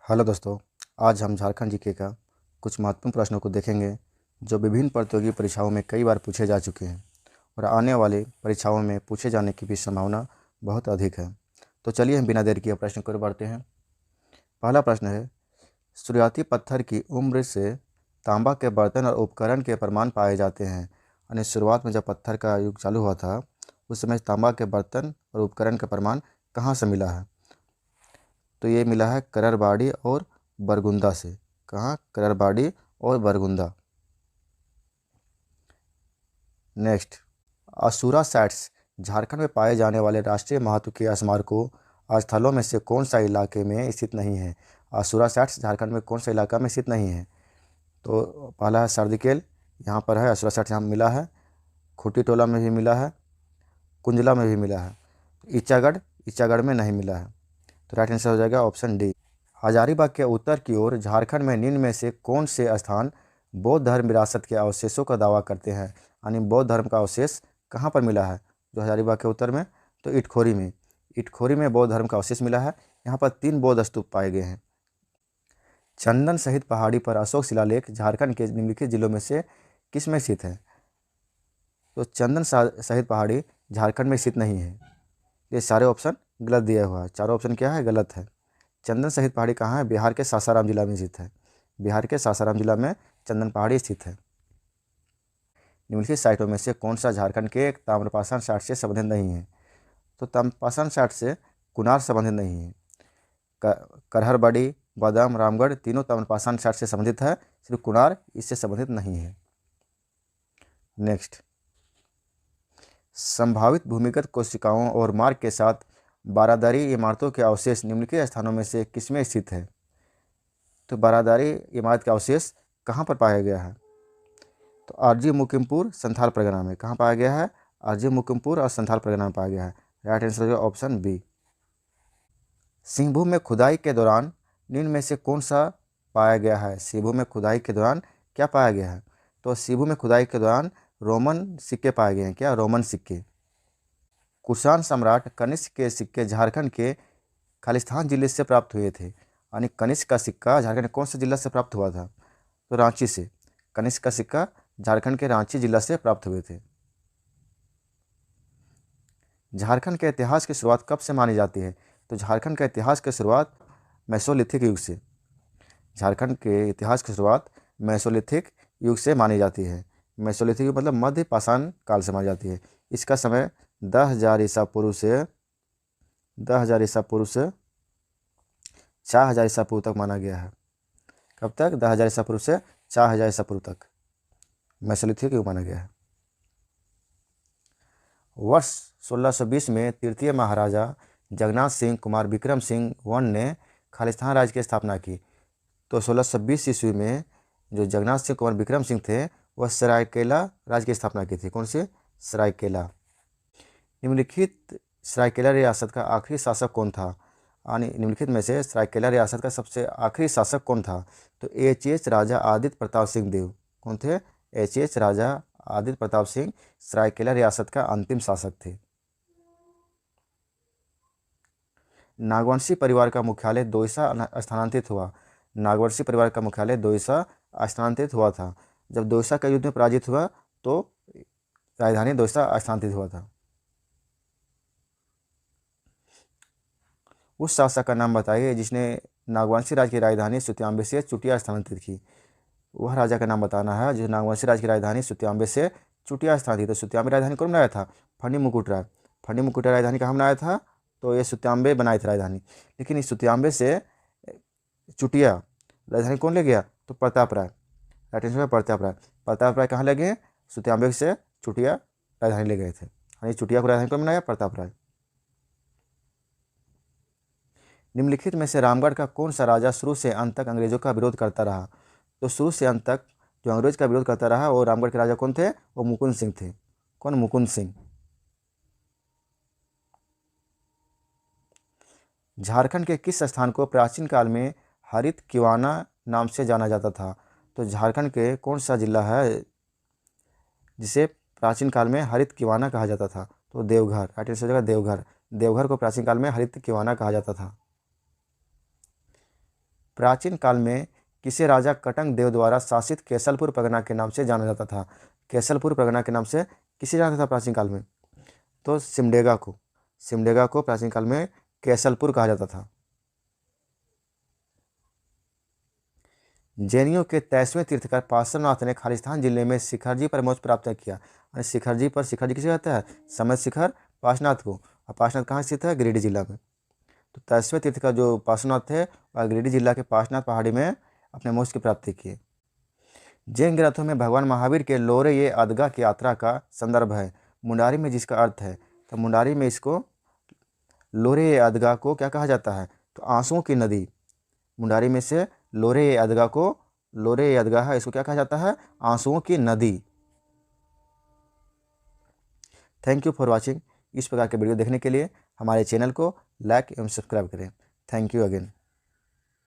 Hello दोस्तों, आज हम झारखंड जीके का कुछ महत्वपूर्ण प्रश्नों को देखेंगे जो विभिन्न प्रतियोगी परीक्षाओं में कई बार पूछे जा चुके हैं और आने वाली परीक्षाओं में पूछे जाने की भी संभावना बहुत अधिक है। तो चलिए हम बिना देर किए प्रश्न की ओर बढ़ते हैं। पहला प्रश्न है, शुरुआती पत्थर की उम्र से तांबा के बर्तन और उपकरण के प्रमाण पाए जाते हैं। यानी शुरुआत में जब पत्थर का युग चालू हुआ था उस समय तांबा के बर्तन और उपकरण का प्रमाण कहाँ से मिला है? तो ये मिला है कररबाड़ी और बरगुंदा से। कहाँ? कररबाड़ी और बरगुंदा। नेक्स्ट, असुरा साइट्स झारखंड में पाए जाने वाले राष्ट्रीय महत्व के स्मारकों स्थलों में से कौन सा इलाके में स्थित नहीं है? असुरा साइट्स झारखंड में कौन सा इलाका में स्थित नहीं है? तो पहला है सर्दिकेल, यहाँ पर है। असुरा साइट्स यहाँ मिला है। खूटी टोला में भी मिला है, कुंजला में भी मिला है। ईचागढ़ में नहीं मिला है। तो राइट आंसर हो जाएगा ऑप्शन डी। हजारीबाग के उत्तर की ओर झारखंड में निम्न में से कौन से स्थान बौद्ध धर्म विरासत के अवशेषों का दावा करते हैं? यानी बौद्ध धर्म का अवशेष कहाँ पर मिला है जो हजारीबाग के उत्तर में? तो इटखोरी में बौद्ध धर्म का अवशेष मिला है। यहाँ पर 3 बौद्ध स्तूप पाए गए हैं। चंदन सहित पहाड़ी पर अशोक शिलालेख झारखंड के निम्नलिखित जिलों में से किस में स्थित है? तो चंदन सहित पहाड़ी झारखंड में स्थित नहीं है। ये सारे ऑप्शन गलत दिया हुआ है। चारों ऑप्शन क्या है? गलत है। चंदन सहित पहाड़ी कहाँ है? बिहार के सासाराम जिला में स्थित है। बिहार के सासाराम जिला में चंदन पहाड़ी स्थित है। निम्नलिखित साइटों में से कौन सा झारखंड के ताम्रपाषाण साइट से संबंधित नहीं है? तो ताम्रपाषाण साइट से कुनार संबंधित नहीं है। करहरबाड़ी, बादाम, रामगढ़ तीनों ताम्रपाषाण साइट से संबंधित है, सिर्फ कुनार इससे संबंधित नहीं है। नेक्स्ट, संभावित भूमिगत कोशिकाओं और मार्ग के साथ बारादारी इमारतों के अवशेष निम्नलिखित स्थानों में से किसमें स्थित है? तो बारादारी इमारत का अवशेष कहाँ पर पाया गया है? तो आरजी मुकिमपुर संथाल परगना में। कहाँ पाया गया है? आरजी मुकिमपुर और संथाल परगना में पाया गया है। राइट आंसर हो ऑप्शन बी। सिंहभूम में खुदाई के दौरान निम्न में से कौन सा पाया गया है? सिंहभूम में खुदाई के दौरान क्या पाया गया है? तो सिंहभूम में खुदाई के दौरान रोमन सिक्के पाए गए हैं। क्या? रोमन सिक्के। कुषाण सम्राट कनिष्क के सिक्के झारखंड के खालिस्तान जिले से प्राप्त हुए थे। यानी कनिष्क का सिक्का झारखंड के कौन से जिला से प्राप्त हुआ था? तो रांची से। कनिष्क का सिक्का झारखंड के रांची जिला से प्राप्त हुए थे। झारखंड के इतिहास की शुरुआत कब से मानी जाती है? तो झारखंड का इतिहास की शुरुआत मेसोलिथिक युग से। झारखंड के इतिहास की शुरुआत मेसोलिथिक युग से मानी जाती है। मेसोलिथिक युग मतलब मध्य पाषाण काल से मानी जाती है। इसका समय 10,000 ईसा पूर्व से 4,000 ईसा पूर्व तक माना गया है। कब तक? 10,000 ईसा पूर्व से 4,000 ईसा पूर्व तक मेसोलिथिक युग माना गया है। वर्ष 1620 में तृतीय महाराजा जगन्नाथ सिंह कुमार विक्रम सिंह वन ने खालिस्तान राज्य की स्थापना की। तो 1620 ईस्वी में जो जगन्नाथ सिंह कुमार विक्रम सिंह थे वह सरायकेला राज्य की स्थापना की थी। कौन सी? सरायकेला। निम्नलिखित सरायकेला रियासत का आखिरी शासक कौन था? यानी निम्नलिखित में से सरायकेला रियासत का सबसे आखिरी शासक कौन था? तो एच राजा आदित्य प्रताप सिंह देव। कौन थे? एच राजा आदित्य प्रताप सिंह सरायकेला रियासत का अंतिम शासक थे। नागवंशी परिवार का मुख्यालय दोईसा स्थानांतरित हुआ। नागवंशी परिवार का मुख्यालय दोईसा स्थानांतरित हुआ था। जब दोईसा का युद्ध में पराजित हुआ तो राजधानी दोईसा स्थानांतरित हुआ था। उस शासक का नाम बताइए जिसने नागवंशी राज्य की राजधानी सुत्याम्बे से चुटिया स्थानांतरित की। वह राजा का नाम बताना है जो नागवंशी राज्य की राजधानी सुत्याम्बे से चुटिया स्थानांतरित। तो सुत्याम्बे राजधानी कौन बनाया था? फनी मुकुट राय। फनी मुकुट राय राजधानी कहाँ बनाया था? तो ये सुत्याम्बे बनाई थी राजधानी। लेकिन इस सुत्याम्बे से चुटिया राजधानी कौन ले गया? तो प्रताप राय। राइट आंसर है प्रताप राय। प्रताप राय कहाँ ले गए? सुत्याम्बे से चुटिया राजधानी ले गए थे। यानी चुटिया को राजधानी कौन बनाया? प्रताप राय। निम्नलिखित में से रामगढ़ का कौन सा राजा शुरू से अंत तक अंग्रेजों का विरोध करता रहा? तो शुरू से अंत तक जो अंग्रेज का विरोध करता रहा वो रामगढ़ के राजा कौन थे? वो मुकुंद सिंह थे। कौन? मुकुंद सिंह। झारखंड के किस स्थान को प्राचीन काल में हरित किवाना नाम से जाना जाता था? तो झारखंड के कौन सा जिला है जिसे प्राचीन काल में हरित किवाना कहा जाता था? तो देवघर। राइट आंसर हो जाएगा देवघर। देवघर को प्राचीन काल में हरित किवाना कहा जाता था। प्राचीन काल में किसे राजा कटंग देव द्वारा शासित केसलपुर परगना के नाम से जाना जाता था? केसलपुर परगना के नाम से किसे जाना था प्राचीन काल में? तो सिमडेगा को प्राचीन काल में केसलपुर कहा जाता था। जैनियों के 23वें तीर्थकर पार्श्वनाथ ने खालिस्तान जिले में शिखरजी पर मोक्ष प्राप्त किया। शिखरजी किसे कहता है? समय शिखर पार्श्वनाथ को। और पार्श्वनाथ कहाँ स्थित है? गिरिडीह जिला में। तो 23वें तीर्थकर जो पार्श्वनाथ थे वह गिरिडीह जिला के पार्श्वनाथ पहाड़ी में अपने मोक्ष की प्राप्ति किए। जैन ग्रंथों में भगवान महावीर के लोरे ये अदगा की यात्रा का संदर्भ है। मुंडारी में जिसका अर्थ है, तो मुंडारी में इसको लोरे ये अदगा को क्या कहा जाता है? तो आंसुओं की नदी। मुंडारी में से लोरे ये अदगा है, इसको क्या कहा जाता है? आंसुओं की नदी। Thank you for watching. इस प्रकार के वीडियो देखने के लिए हमारे चैनल को लाइक एवं सब्सक्राइब करें। Thank you again.